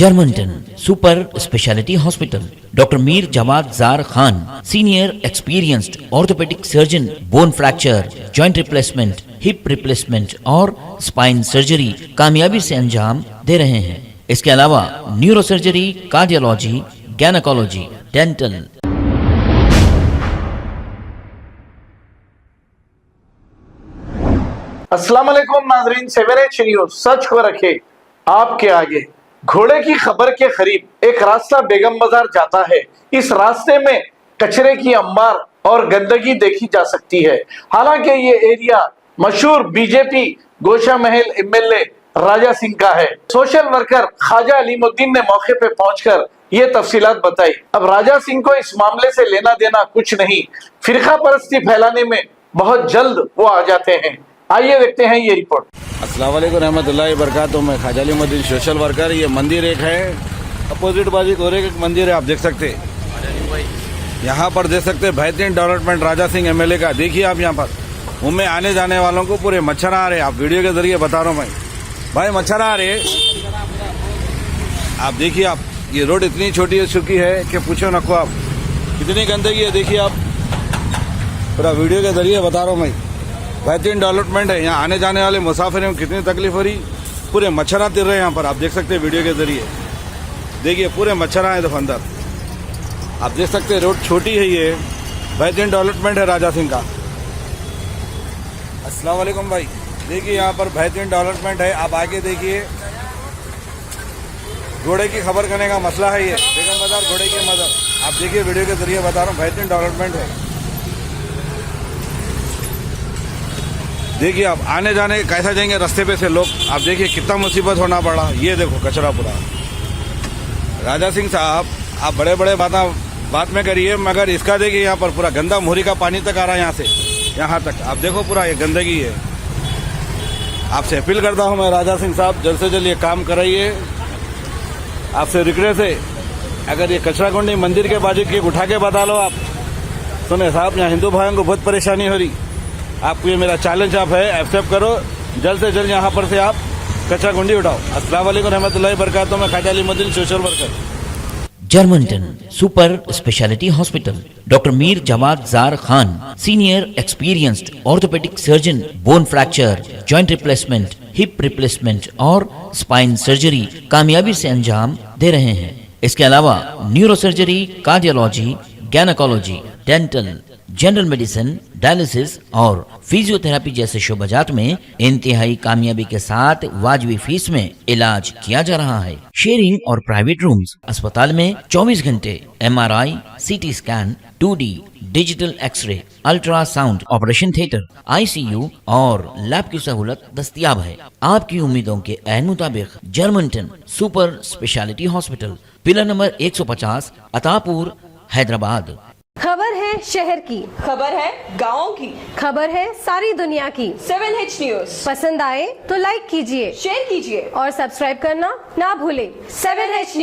Germanton super speciality hospital, doctor Mir Jawad Jar Khan, senior experienced orthopaedic surgeon, bone fracture, joint replacement, hip replacement और spine surgery कामयाबी से अंजाम दे रहे हैं। इसके अलावा neuro surgery, cardiology, gynaecology, dental. अस्सलाम वालेकुम नाजरीन, 7H न्यूज सच को रखे आपके आगे। घोड़े की खबर के करीब एक रास्ता बेगम बाजार जाता है। इस रास्ते में कचरे की अंबार और गंदगी देखी जा सकती है। हालांकि ये एरिया मशहूर बीजेपी गोशा महल एमएलए राजा सिंह का है। सोशल वर्कर ख्वाजा अलीमुद्दीन ने मौके पे पहुंचकर ये तफसीलात बताई। अब राजा सिंह को इस मामले से लेना देना कुछ नहीं, फिरका परस्ती फैलाने में बहुत जल्द वो आ जाते हैं। आइए देखते हैं ये रिपोर्ट। अस्सलाम वालेकुम रहमतुल्लाहि बरकातुहू। मैं ख्वाजा अलीमुद्दीन सोशल वर्कर। ये मंदिर एक है, अपोजिट बाजू गोरे एक मंदिर है, आप देख सकते हैं। यहाँ पर देख सकते हैं बेहतरीन डेवलपमेंट राजा सिंह एमएलए का। देखिए आप यहाँ पर मुंह आने जाने वालों को पूरे मच्छर आ रहे हैं। आप वीडियो के जरिए बता रहा हूँ भाई मच्छर आ रहे। आप देखिए, आप ये रोड इतनी छोटी हो चुकी है कि पूछो नको आप, कितनी गंदगी है। देखिए आप, पूरा वीडियो के जरिए बता रहा हूँ मैं। बेहतरीन डेवलपमेंट है। यहाँ आने जाने वाले मुसाफिरों को कितनी तकलीफ हो रही, पूरे मच्छर तिर रहे हैं यहाँ पर। आप देख सकते हैं वीडियो के जरिए, देखिए पूरे मच्छर आए तो अंदर। आप देख सकते हैं रोड छोटी है, ये बेहतरीन डेवलपमेंट है राजा सिंह का। अस्सलाम वालेकुम भाई। देखिए यहाँ पर बेहतरीन डेवलपमेंट है। आप आगे देखिए, घोड़े की खबर करने का मसला है ये, बेगम बाजार घोड़े की मदद। आप देखिए वीडियो के जरिए बता रहा हूँ, बेहतरीन डेवलपमेंट है। देखिए आप आने जाने कैसा जाएंगे रास्ते पे से लोग। आप देखिए कितना मुसीबत होना पड़ा। ये देखो कचरा पूरा। राजा सिंह साहब, आप बड़े बड़े बात में करिए, मगर इसका देखिए यहाँ पर पूरा गंदा मोहरी का पानी तक आ रहा है यहाँ से यहाँ तक। आप देखो पूरा ये गंदगी है। आपसे अपील करता हूँ मैं राजा सिंह साहब, जल्द से जल्द ये काम कराइए। आपसे रिक्वेस्ट है, अगर ये कचरा कुंडी मंदिर के बाजू की उठा के बता लो आप। सुने साहब, यहाँ हिंदू भाइयों को बहुत परेशानी हो रही। आपको ये मेरा चैलेंज आप है, एक्सेप्ट करो। जल्द से जल्द यहाँ पर से आप कचरा कुंडी उठाओ। अस्सलाम वालेकुम रहमतुल्लाहि बरकातहू। मैं Khwaja Aleemuddin social worker. Germanton super speciality hospital, doctor Mir Jawad Jar Khan, senior experienced orthopaedic surgeon, bone fracture, joint replacement, hip replacement और स्पाइन सर्जरी कामयाबी से अंजाम दे रहे हैं। इसके अलावा neuro surgery, cardiology, gynaecology, dental, general medicine, dialysis और फिजियोथेरेपी जैसे शोबाजात में इंतहाई कामयाबी के साथ वाजिबी फीस में इलाज किया जा रहा है। शेयरिंग और प्राइवेट रूम्स। अस्पताल में 24 घंटे MRI, CT scan, 2D digital x-ray, ultrasound, operation theatre, ICU और लैब की सहूलत दस्तयाब है। आपकी उम्मीदों के ऐन मुताबिक Germanton super speciality hospital, pillar number 150, Attapur, Hyderabad. खबर है शहर की, खबर है गाँव की, खबर है सारी दुनिया की। 7H न्यूज पसंद आए तो लाइक कीजिए, शेयर कीजिए और सब्सक्राइब करना ना भूले। 7H news.